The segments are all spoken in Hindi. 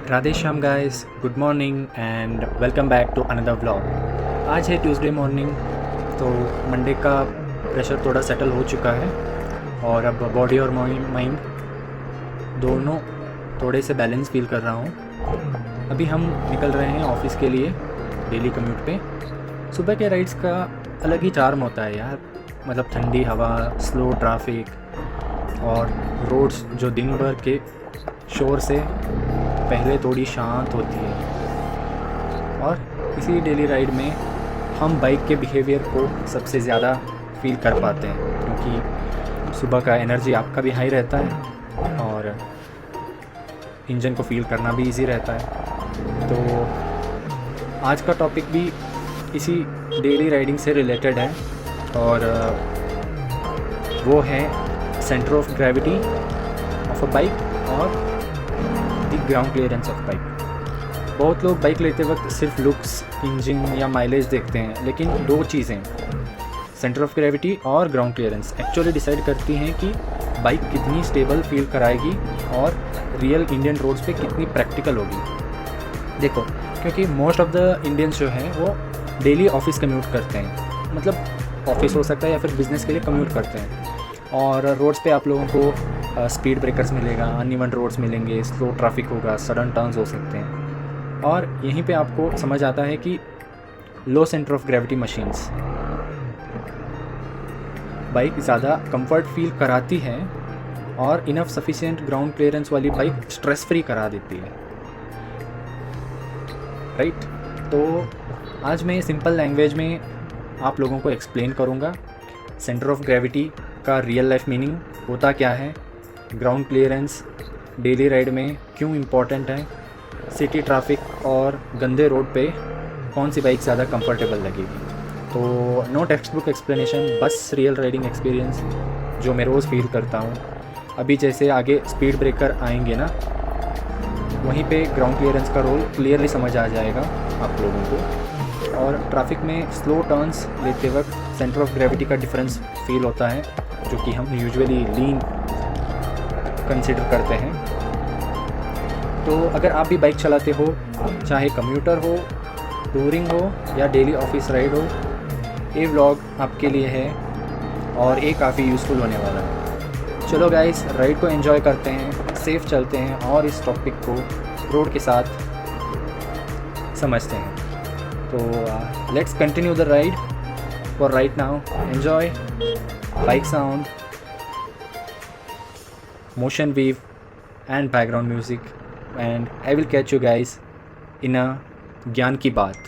Radhe Shyam guys, good morning and welcome back to another vlog. आज है ट्यूसडे मॉर्निंग, तो मंडे का प्रेशर थोड़ा सेटल हो चुका है और अब बॉडी और माइंड दोनों थोड़े से बैलेंस फील कर रहा हूँ। अभी हम निकल रहे हैं ऑफिस के लिए डेली कम्यूट पे। सुबह के राइड्स का अलग ही चार्म होता है यार, मतलब ठंडी हवा, स्लो ट्रैफिक और रोड्स जो दिन भर के शोर से पहले थोड़ी शांत होती है। और इसी डेली राइड में हम बाइक के बिहेवियर को सबसे ज़्यादा फील कर पाते हैं, क्योंकि सुबह का एनर्जी आपका भी हाई रहता है और इंजन को फील करना भी इजी रहता है। तो आज का टॉपिक भी इसी डेली राइडिंग से रिलेटेड है और वो है centre of gravity of a bike और the ground clearance of bike. बहुत लोग बाइक लेते वक्त सिर्फ लुक्स, इंजन या माइलेज देखते हैं, लेकिन दो चीज़ें सेंटर ऑफ ग्रेविटी और ग्राउंड क्लियरेंस एक्चुअली डिसाइड करती हैं कि बाइक कितनी स्टेबल फील कराएगी और रियल इंडियन रोड्स पे कितनी प्रैक्टिकल होगी। देखो, क्योंकि मोस्ट ऑफ द इंडियंस जो हैं वो डेली ऑफिस कम्यूट करते हैं, मतलब ऑफिस हो सकता है या फिर बिज़नेस के लिए कम्यूट करते हैं, और रोड्स पे आप लोगों को स्पीड ब्रेकर्स मिलेगा, अनइवन रोड्स मिलेंगे, स्लो ट्रैफिक होगा, सडन टर्न्स हो सकते हैं। और यहीं पे आपको समझ आता है कि low centre of gravity machines bike ज़्यादा कंफर्ट फील कराती है और इनफ सफिशिएंट ग्राउंड क्लियरेंस वाली बाइक स्ट्रेस फ्री करा देती है, राइट। तो आज मैं सिंपल लैंग्वेज में आप लोगों को एक्सप्लेन करूँगा सेंटर ऑफ ग्रेविटी का रियल लाइफ मीनिंग होता क्या है, ग्राउंड क्लियरेंस डेली राइड में क्यों इम्पॉर्टेंट है, सिटी ट्रैफिक और गंदे रोड पे कौन सी बाइक ज़्यादा कंफर्टेबल लगेगी। तो नो टेक्स्ट बुक एक्सप्लेनेशन, बस रियल राइडिंग एक्सपीरियंस जो मैं रोज़ फील करता हूँ। अभी जैसे आगे स्पीड ब्रेकर आएंगे ना, वहीं पे ग्राउंड क्लियरेंस का रोल क्लियरली समझ आ जाएगा आप लोगों को। और ट्रैफिक में स्लो टर्न्स लेते वक्त सेंटर ऑफ ग्रेविटी का डिफरेंस फील होता है, जो कि हम यूजुअली लीन कंसिडर करते हैं। तो अगर आप भी बाइक चलाते हो, चाहे कम्यूटर हो, टूरिंग हो या डेली ऑफिस राइड हो, ये व्लॉग आपके लिए है और ये काफ़ी यूज़फुल होने वाला है। चलो गाइस, राइड को एंजॉय करते हैं, सेफ चलते हैं और इस टॉपिक को रोड के साथ समझते हैं। तो let's continue the ride. For right now enjoy bike sound, motion wave and background music, and I will catch you guys in a ज्ञान की बात।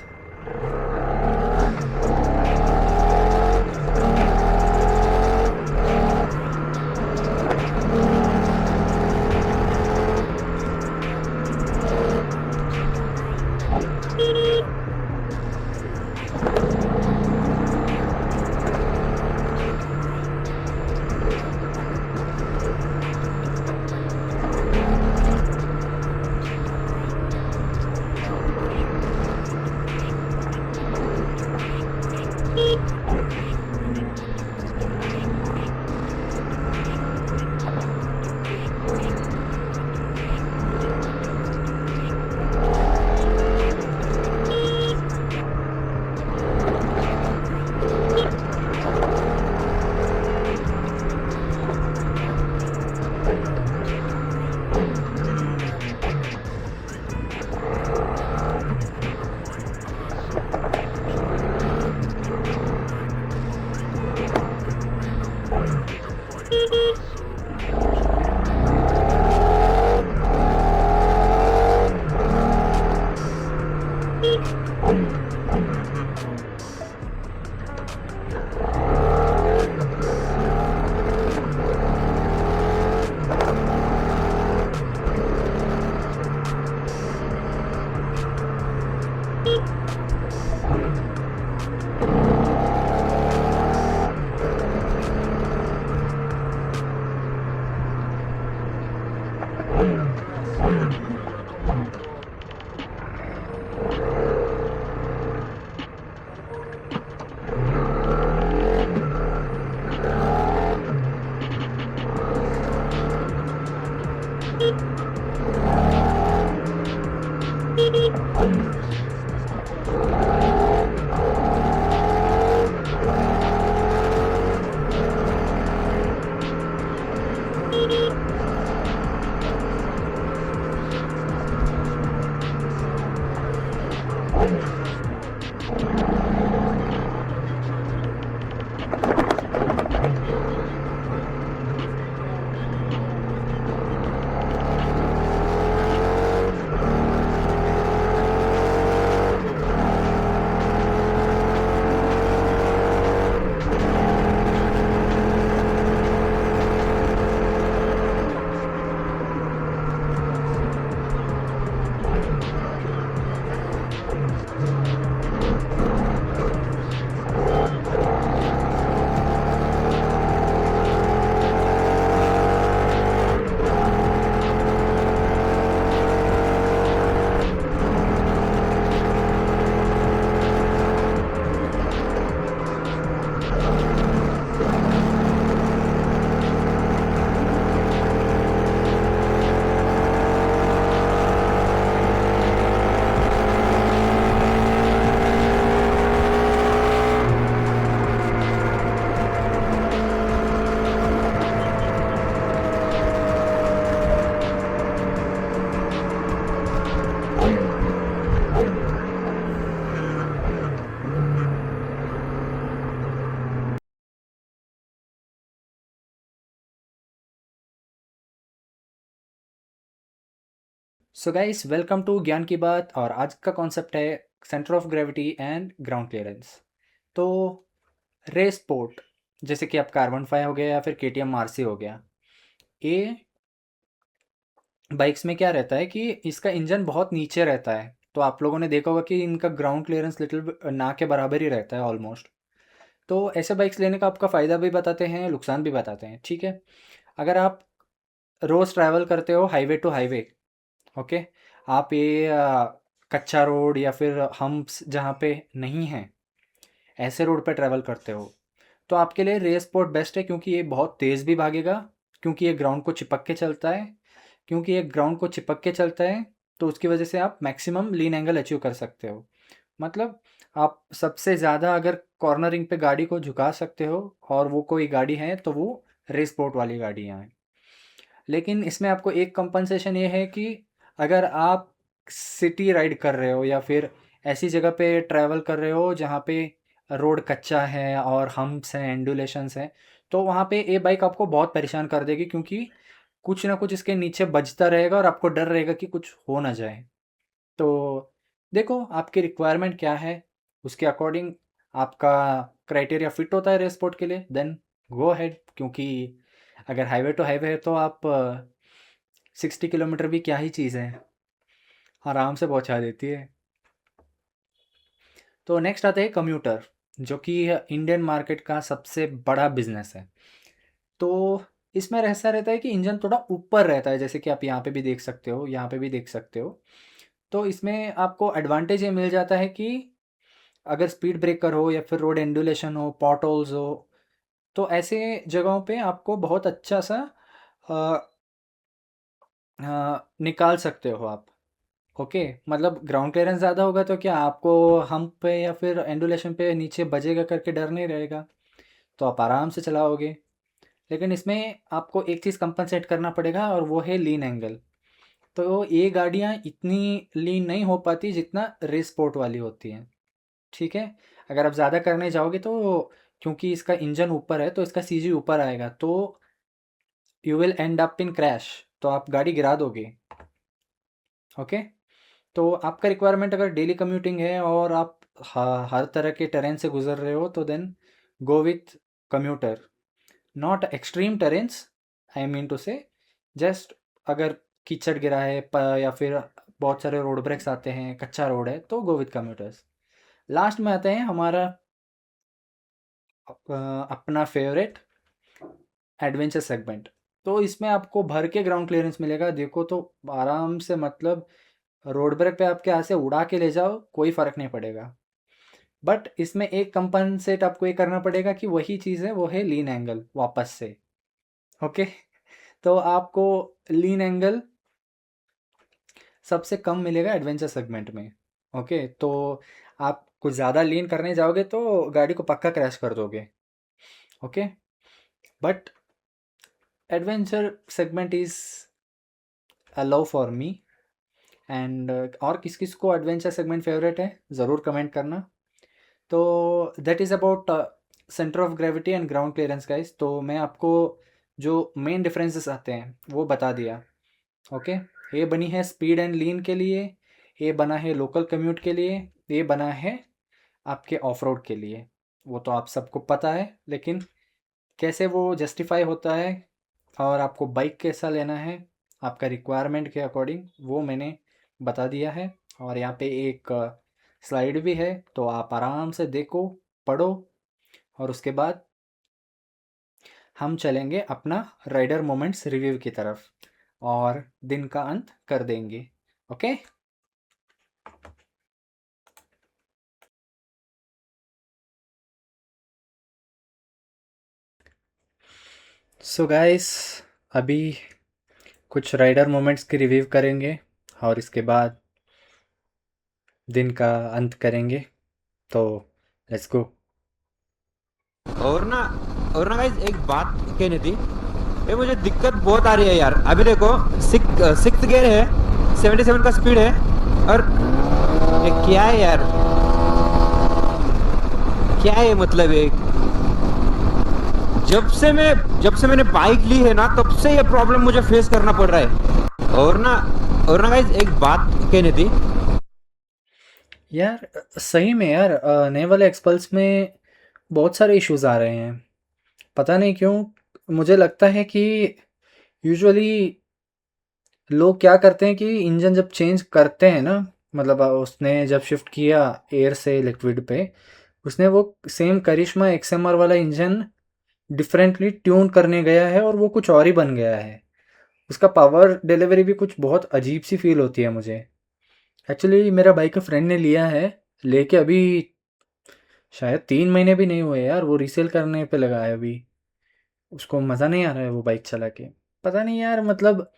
सो गाइस, वेलकम टू ज्ञान की बात। और आज का कॉन्सेप्ट है centre of gravity and ground clearance. तो रेस स्पोर्ट जैसे कि आपका R15 हो गया या फिर KTM RC हो गया, ये बाइक्स में क्या रहता है कि इसका इंजन बहुत नीचे रहता है। तो आप लोगों ने देखा होगा कि इनका ग्राउंड क्लियरेंस लिटिल ना के बराबर ही रहता है ऑलमोस्ट। तो ऐसे बाइक्स लेने का आपका फ़ायदा भी बताते हैं, नुकसान भी बताते हैं, ठीक है। अगर आप रोज़ ट्रैवल करते हो हाईवे टू हाईवे, ओके, आप ये कच्चा रोड या फिर हम्प्स जहाँ पे नहीं हैं, ऐसे रोड पे ट्रैवल करते हो, तो आपके लिए रेस स्पोर्ट बेस्ट है, क्योंकि ये बहुत तेज़ भी भागेगा, क्योंकि ये ग्राउंड को चिपक के चलता है। क्योंकि ये ग्राउंड को चिपक के चलता है तो उसकी वजह से आप मैक्सिमम लीन एंगल अचीव कर सकते हो। मतलब आप सबसे ज़्यादा अगर कॉर्नरिंग पे गाड़ी को झुका सकते हो, और वो कोई गाड़ी है तो वो रेस स्पोर्ट वाली गाड़ियाँ हैं। लेकिन इसमें आपको एक कंपनसेशन ये है कि अगर आप सिटी राइड कर रहे हो या फिर ऐसी जगह पे ट्रैवल कर रहे हो जहाँ पे रोड कच्चा है और हम्प्स हैं, एंडुलेशंस हैं, तो वहाँ पे ये बाइक आपको बहुत परेशान कर देगी, क्योंकि कुछ ना कुछ इसके नीचे बजता रहेगा और आपको डर रहेगा कि कुछ हो ना जाए। तो देखो आपकी रिक्वायरमेंट क्या है, उसके अकॉर्डिंग आपका क्राइटेरिया फिट होता है रेस स्पोर्ट के लिए, देन गो अहेड। क्योंकि अगर हाईवे टू हाईवे है तो आप 60 किलोमीटर भी क्या ही चीज़ है, आराम से पहुंचा देती है। तो नेक्स्ट आते हैं कम्यूटर, जो कि इंडियन मार्केट का सबसे बड़ा बिजनेस है। तो इसमें ऐसा रहता है कि इंजन थोड़ा ऊपर रहता है, जैसे कि आप यहाँ पे भी देख सकते हो, यहाँ पे भी देख सकते हो। तो इसमें आपको एडवांटेज ये मिल जाता है कि अगर स्पीड ब्रेकर हो या फिर रोड एंडुलेशन हो, पॉट होल्स हो, तो ऐसे जगहों पे आपको बहुत अच्छा सा निकाल सकते हो आप। ओके, मतलब ग्राउंड क्लियरेंस ज़्यादा होगा तो क्या आपको हम्प पे या फिर एंडुलेशन पे नीचे बजेगा करके डर नहीं रहेगा, तो आप आराम से चलाओगे। लेकिन इसमें आपको एक चीज़ कंपनसेट करना पड़ेगा, और वो है लीन एंगल। तो ये गाड़ियाँ इतनी लीन नहीं हो पाती जितना रेस स्पोर्ट वाली होती हैं, ठीक है। अगर आप ज़्यादा करने जाओगे तो क्योंकि इसका इंजन ऊपर है तो इसका CG ऊपर आएगा, तो you will and up in crash, तो आप गाड़ी गिरा दोगे। ओके, तो आपका रिक्वायरमेंट अगर डेली कम्यूटिंग है और आप हर तरह के टेरेन से गुजर रहे हो, तो then go with commuter. Not extreme terrains, I mean to say, just अगर कीचड़ गिरा है या फिर बहुत सारे रोड ब्रेक्स आते हैं, कच्चा रोड है, तो गो विथ कम्यूटर्स। लास्ट में आते हैं हमारा अपना फेवरेट एडवेंचर सेगमेंट। तो इसमें आपको भर के ग्राउंड क्लियरेंस मिलेगा, देखो तो आराम से, मतलब रोड ब्रेक पे आपके यहाँ से उड़ा के ले जाओ, कोई फ़र्क नहीं पड़ेगा। बट इसमें एक कंपनसेट आपको ये करना पड़ेगा कि वही चीज़ है, वो है लीन एंगल वापस से। ओके, तो आपको लीन एंगल सबसे कम मिलेगा एडवेंचर सेगमेंट में। ओके, तो आप कुछ ज़्यादा लीन करने जाओगे तो गाड़ी को पक्का क्रैश कर दोगे। Okay, but adventure segment is allow for me. And और किस किस को एडवेंचर सेगमेंट फेवरेट है ज़रूर कमेंट करना। तो that is about centre of gravity and ground clearance guys. तो मैं आपको जो मेन डिफरेंसेस आते हैं वो बता दिया। ओके, ये बनी है स्पीड एंड लीन के लिए, ये बना है लोकल कम्यूट के लिए, ये बना है आपके ऑफ रोड के लिए। वो तो आप सबको पता है, लेकिन कैसे वो जस्टिफाई होता है और आपको बाइक कैसा लेना है आपका रिक्वायरमेंट के अकॉर्डिंग, वो मैंने बता दिया है। और यहाँ पे एक स्लाइड भी है, तो आप आराम से देखो, पढ़ो, और उसके बाद हम चलेंगे अपना राइडर मोमेंट्स रिव्यू की तरफ और दिन का अंत कर देंगे। ओके, सो गाइस, अभी कुछ राइडर मोमेंट्स की रिव्यू करेंगे और इसके बाद दिन का अंत करेंगे। तो लेट्स गो। और ना और ना गाइस, एक बात कहनी थी। ये मुझे दिक्कत बहुत आ रही है यार। अभी देखो, सिक्स गियर है, 77 का स्पीड है, और ये क्या है यार, क्या है मतलब ये। जब से मैंने बाइक ली है ना, तब से ये प्रॉब्लम मुझे फेस करना पड़ रहा है। और ना और ना गाइस एक बात कहनी थी। यार सही में यार नए वाले एक्सपल्स में बहुत सारे इश्यूज आ रहे हैं। पता नहीं क्यों। मुझे लगता है कि यूजुअली लोग क्या करते हैं कि इंजन जब चेंज करते हैं ना, मतलब उसने जब शिफ्ट किया एयर से लिक्विड पे, उसने वो सेम करिश्मा एक्सएमआर वाला इंजन डिफरेंटली ट्यून करने गया है और वो कुछ और ही बन गया है। उसका पावर डिलीवरी भी कुछ बहुत अजीब सी फील होती है मुझे। एक्चुअली मेरा भाई का फ्रेंड ने लिया है, लेके अभी शायद 3 महीने भी नहीं हुए यार, वो रीसेल करने पे लगा है अभी। उसको मज़ा नहीं आ रहा है वो बाइक चला के। पता नहीं यार, मतलब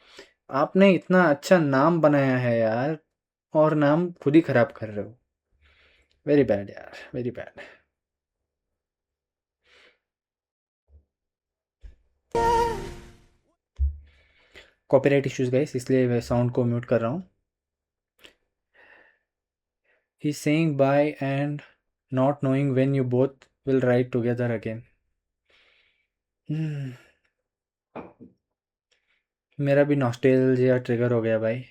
आपने इतना अच्छा नाम बनाया है यार, और नाम खुद ही खराब कर रहे हो। वेरी बैड यार, very bad. Copyright issues guys, इसलिए मैं साउंड को म्यूट कर रहा हूँ। He saying bye and not knowing when you both will ride together again. मेरा भी नॉस्टैल्जिया ट्रिगर हो गया भाई।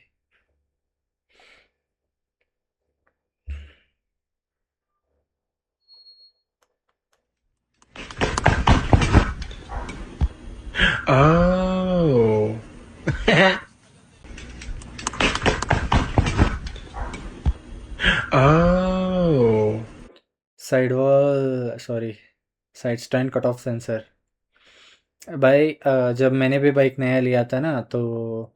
Oh. Oh. Side wall, sorry, side stand cut off sensor. भाई जब मैंने भी बाइक नया लिया था ना, तो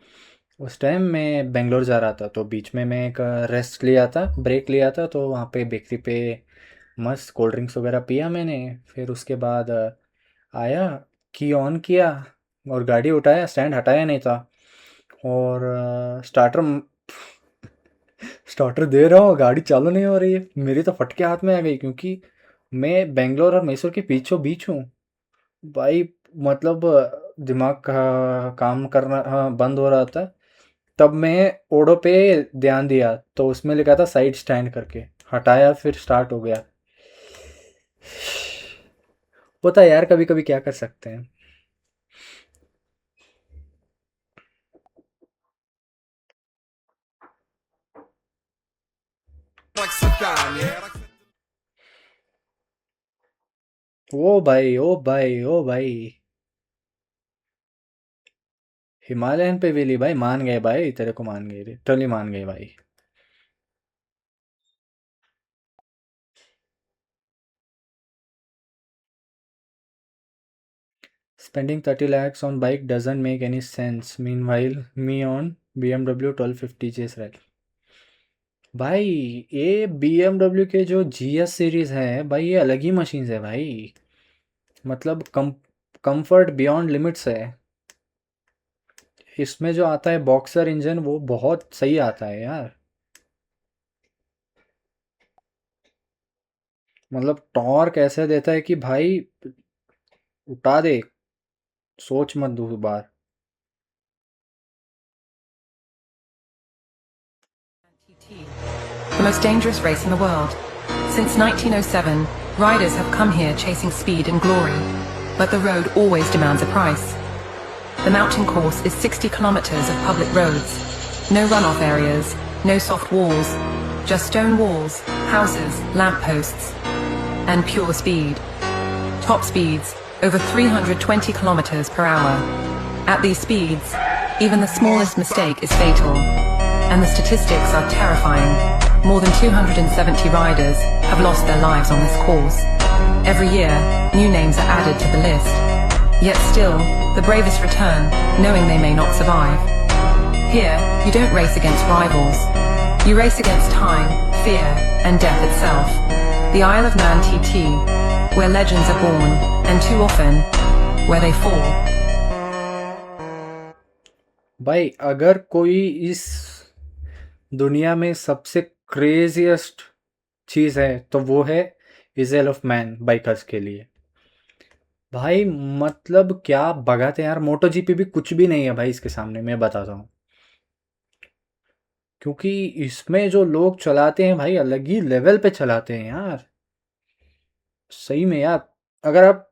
उस टाइम मैं बेंगलोर जा रहा था, तो बीच में मैं एक रेस्ट लिया था, ब्रेक लिया था, तो वहाँ पे बेकरी पे मस्त कोल्ड ड्रिंक्स वगैरह पिया मैंने। फिर उसके बाद आया, की ऑन किया और गाड़ी उठाया, स्टैंड हटाया नहीं था। और स्टार्टर स्टार्टर दे रहा हूँ, गाड़ी चालू नहीं हो रही है। मेरी तो फटके हाथ में आ गई, क्योंकि मैं बेंगलोर और मैसूर के बीचों बीच हूँ भाई। मतलब दिमाग का काम करना, हाँ, बंद हो रहा था। तब मैं ओडो पे ध्यान दिया, तो उसमें लिखा था साइड स्टैंड करके, हटाया, फिर स्टार्ट हो गया। होता है यार, कभी कभी क्या कर सकते हैं। ओ भाई, ओ भाई, ओ भाई। हिमालयन पे भी ली भाई, मान गए भाई, तेरे को मान गए, लिटरली मान गए भाई। Spending 30 lakhs on bike doesn't make any sense. Meanwhile, me on BMW 1250 chase ride. भाई ये BMW के जो GS सीरीज है भाई, ये अलग ही मशीन्स है भाई। मतलब कंफर्ट बियॉन्ड लिमिट्स है। इसमें जो आता है बॉक्सर इंजन, वो बहुत सही आता है यार। मतलब टॉर्क ऐसे देता है कि भाई उठा दे, सोच मत दो बार। The most dangerous race in the world. Since 1907, riders have come here chasing speed and glory, but the road always demands a price. The mountain course is 60 kilometers of public roads. No runoff areas, no soft walls, just stone walls, houses, lampposts, and pure speed. Top speeds, over 320 kilometers per hour. At these speeds, even the smallest mistake is fatal. And the statistics are terrifying. More than 270 riders have lost their lives on this course. Every year, new names are added to the list. Yet still, the bravest return, knowing they may not survive. Here, you don't race against rivals. You race against time, fear, and death itself. The Isle of Man TT, where legends are born, and too often, where they fall. भाई अगर कोई इस दुनिया में सबसे क्रेजिएस्ट चीज़ है, तो वो है इजेल ऑफ मैन बाइकर्स के लिए। भाई मतलब क्या भगाते हैं यार, मोटो जीपी भी कुछ भी नहीं है भाई इसके सामने, मैं बताता हूँ। क्योंकि इसमें जो लोग चलाते हैं भाई, अलग ही लेवल पे चलाते हैं यार। सही में यार, अगर आप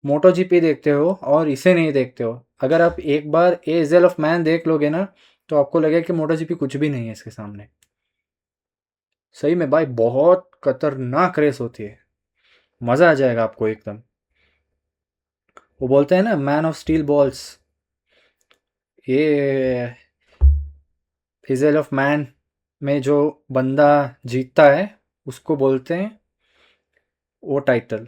मोटो जीपी देखते हो और इसे नहीं देखते हो। अगर आप एक बार एजेल ऑफ मैन देख लोगे ना तो आपको लगेगा कि मोटो जीपी कुछ भी नहीं है इसके सामने। सही में भाई बहुत खतरनाक रेस होती है, मज़ा आ जाएगा आपको एकदम। वो बोलते हैं ना मैन ऑफ स्टील बॉल्स, ये एजेल ऑफ मैन में जो बंदा जीतता है उसको बोलते हैं वो title.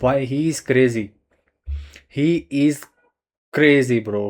Why he is crazy. He is crazy, bro.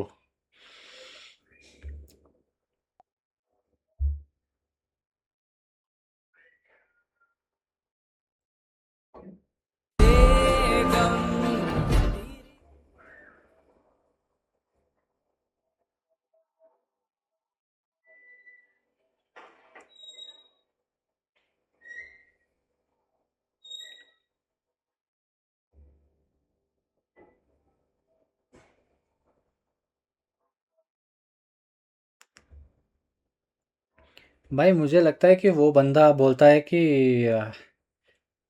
भाई मुझे लगता है कि वो बंदा बोलता है कि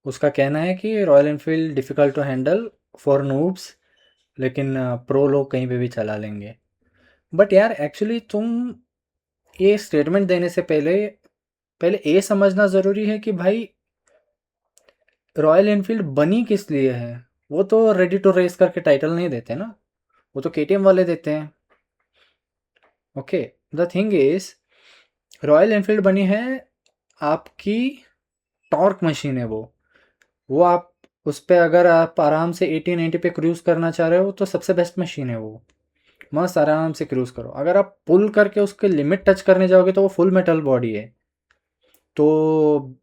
उसका कहना है कि Royal Enfield difficult to handle for noobs, लेकिन प्रो लोग कहीं पे भी चला लेंगे। बट यार एक्चुअली तुम ये स्टेटमेंट देने से पहले पहले ये समझना ज़रूरी है कि भाई रॉयल एनफील्ड बनी किस लिए है। वो तो रेडी टू रेस करके टाइटल नहीं देते ना, वो तो केटीएम वाले देते हैं। Okay, the thing is royal Enfield बनी है आपकी टॉर्क मशीन है वो आप उस पे अगर आप आराम से 80-90 पे क्रूज़ करना चाह रहे हो तो सबसे बेस्ट मशीन है वो। मस्त आराम से क्रूज़ करो। अगर आप पुल करके उसके लिमिट टच करने जाओगे तो वो फुल मेटल बॉडी है, तो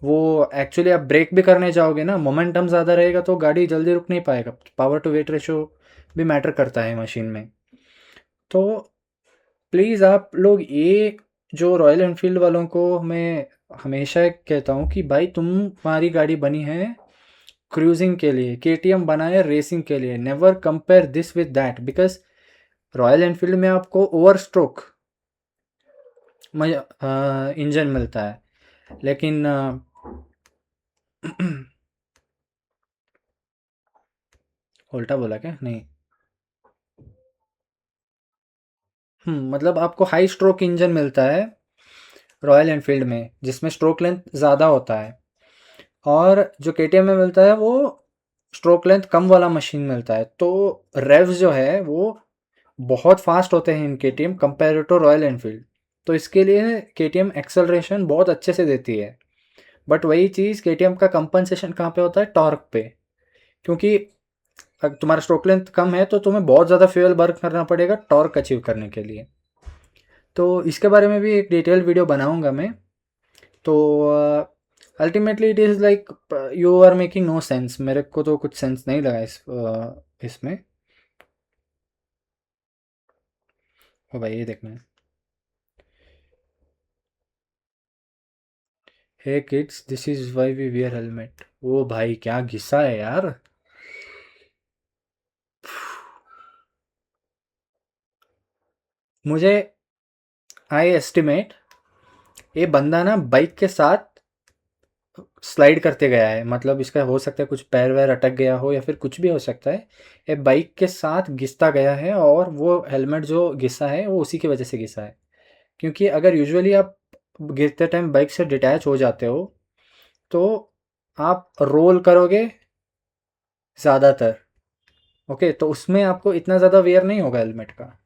वो एक्चुअली आप ब्रेक भी करने जाओगे ना, मोमेंटम ज़्यादा रहेगा तो गाड़ी जल्दी रुक नहीं पाएगा। पावर टू वेट रेशो भी मैटर करता है मशीन में। तो प्लीज़ आप लोग ये जो रॉयल एनफील्ड वालों को मैं हमेशा कहता हूँ कि भाई तुम्हारी गाड़ी बनी है क्रूजिंग के लिए, केटीएम बना है रेसिंग के लिए। Never compare this with that, because royal Enfield में आपको ओवर स्ट्रोक इंजन मिलता है, लेकिन उल्टा बोला क्या? नहीं, मतलब आपको हाई स्ट्रोक इंजन मिलता है रॉयल एनफील्ड में जिसमें स्ट्रोक लेंथ ज़्यादा होता है, और जो केटीएम में मिलता है वो स्ट्रोक लेंथ कम वाला मशीन मिलता है। तो रेव्स जो है वो बहुत फास्ट होते हैं इन KTM compare to Royal Enfield. तो इसके लिए केटीएम एक्सेलरेशन बहुत अच्छे से देती है। बट वही चीज़ केटीएम का कंपनसेशन कहाँ पे होता है? टॉर्क पे। क्योंकि अगर तुम्हारा स्ट्रोक लेंथ कम है तो तुम्हें बहुत ज़्यादा फ्यूल बर्न करना पड़ेगा टॉर्क अचीव करने के लिए। तो इसके बारे में भी एक डिटेल वीडियो बनाऊंगा मैं। तो ultimately it is like you are making no sense. मेरे को तो कुछ सेंस नहीं लगा इसमें। ओ भाई ये देखना है। Hey kids this is why we wear helmet. ओ भाई क्या घिसा है यार। मुझे आई एस्टिमेट ये बंदा ना बाइक के साथ स्लाइड करते गया है, मतलब इसका हो सकता है कुछ पैर वैर अटक गया हो या फिर कुछ भी हो सकता है। ये बाइक के साथ घिसता गया है और वो हेलमेट जो घिसा है वो उसी की वजह से घिसा है। क्योंकि अगर यूजुअली आप गिरते टाइम बाइक से डिटैच हो जाते हो तो आप रोल करोगे ज़्यादातर। ओके, तो उसमें आपको इतना ज़्यादा वेयर नहीं होगा हेलमेट का।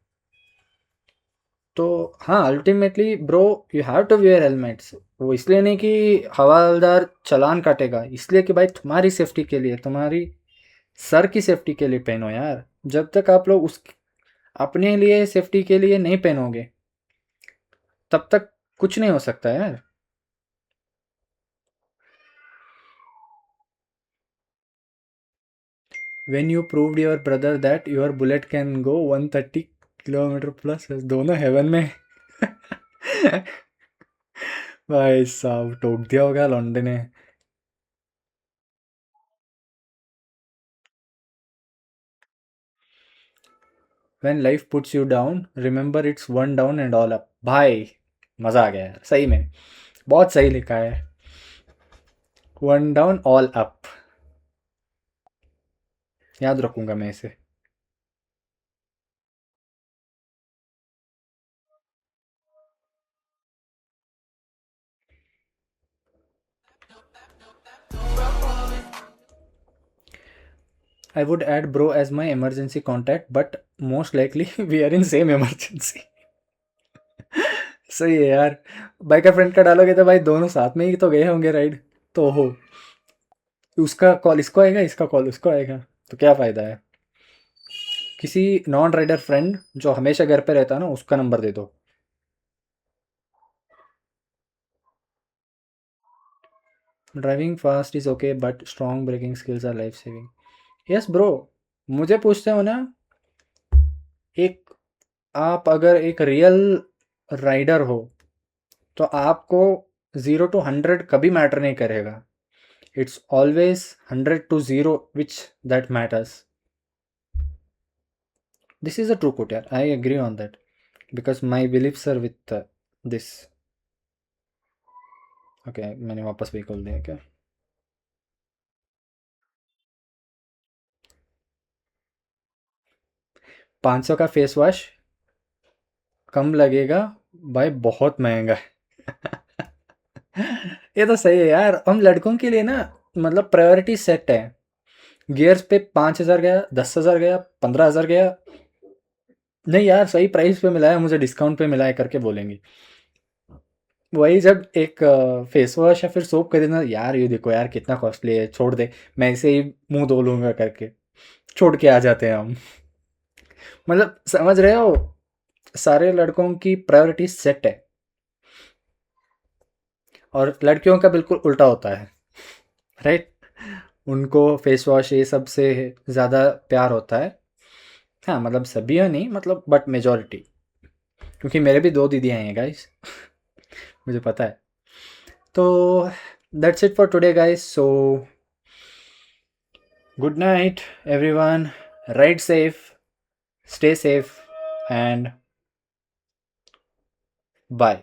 तो हाँ, ultimately bro you have to wear helmets. वो इसलिए नहीं कि हवालदार चालान काटेगा, इसलिए कि भाई तुम्हारी सेफ्टी के लिए, तुम्हारी सर की सेफ्टी के लिए पहनो यार। जब तक आप लोग उस अपने लिए सेफ्टी के लिए नहीं पहनोगे तब तक कुछ नहीं हो सकता यार। When you proved your brother that your bullet can go 130 kilometre plus, दोनों हेवन में भाई साहब टोक दिया होगा लौंडे ने। When life puts you down remember it's one down and all up. भाई मज़ा आ गया यार, सही में बहुत सही लिखा है, वन डाउन ऑल अप। याद रखूंगा मैं इसे। I would add bro as my emergency contact, but most likely we are in same emergency. सही है यार, बाइक का फ्रेंड का डालोगे तो भाई दोनों साथ में ही तो गए होंगे राइड, तो हो उसका कॉल इसको आएगा, इसका कॉल उसको आएगा, तो क्या फ़ायदा है। किसी नॉन राइडर फ्रेंड जो हमेशा घर पे रहता है ना, उसका नंबर दे दो। Driving fast is okay but strong braking skills are life saving. Yes bro, मुझे पूछते हो ना, एक आप अगर एक रियल राइडर हो तो आपको 0 to 100 कभी मैटर नहीं करेगा। It's always 100 to 0 which that matters. This is a true quote यार, I agree on that because my beliefs are with this. Okay, मैंने वापस भी खोल दिया क्या। 500 का फेस वॉश कम लगेगा भाई, बहुत महंगा है। ये तो सही है यार, हम लड़कों के लिए ना मतलब प्रायोरिटी सेट है। गियर्स पे 5,000 गया, 10,000 गया, 15,000 गया, नहीं यार सही प्राइस पे मिला है मुझे, डिस्काउंट पे मिला है करके बोलेंगे। वही जब एक फेस वॉश या फिर सोप खरीदना, यार ये देखो यार कितना कॉस्टली है, छोड़ दे, मैं इसे ही मुंह धो लूंगा करके छोड़ के आ जाते हैं हम। मतलब समझ रहे हो, सारे लड़कों की प्रायोरिटी सेट है और लड़कियों का बिल्कुल उल्टा होता है, राइट। उनको फेस वॉश ये सब से ज़्यादा प्यार होता है। हाँ मतलब सभी नहीं, मतलब बट मेजॉरिटी, क्योंकि मेरे भी 2 दीदियाँ हैं गाइस। मुझे पता है। तो that's it for today guys, so good night everyone, ride safe, stay safe, and bye.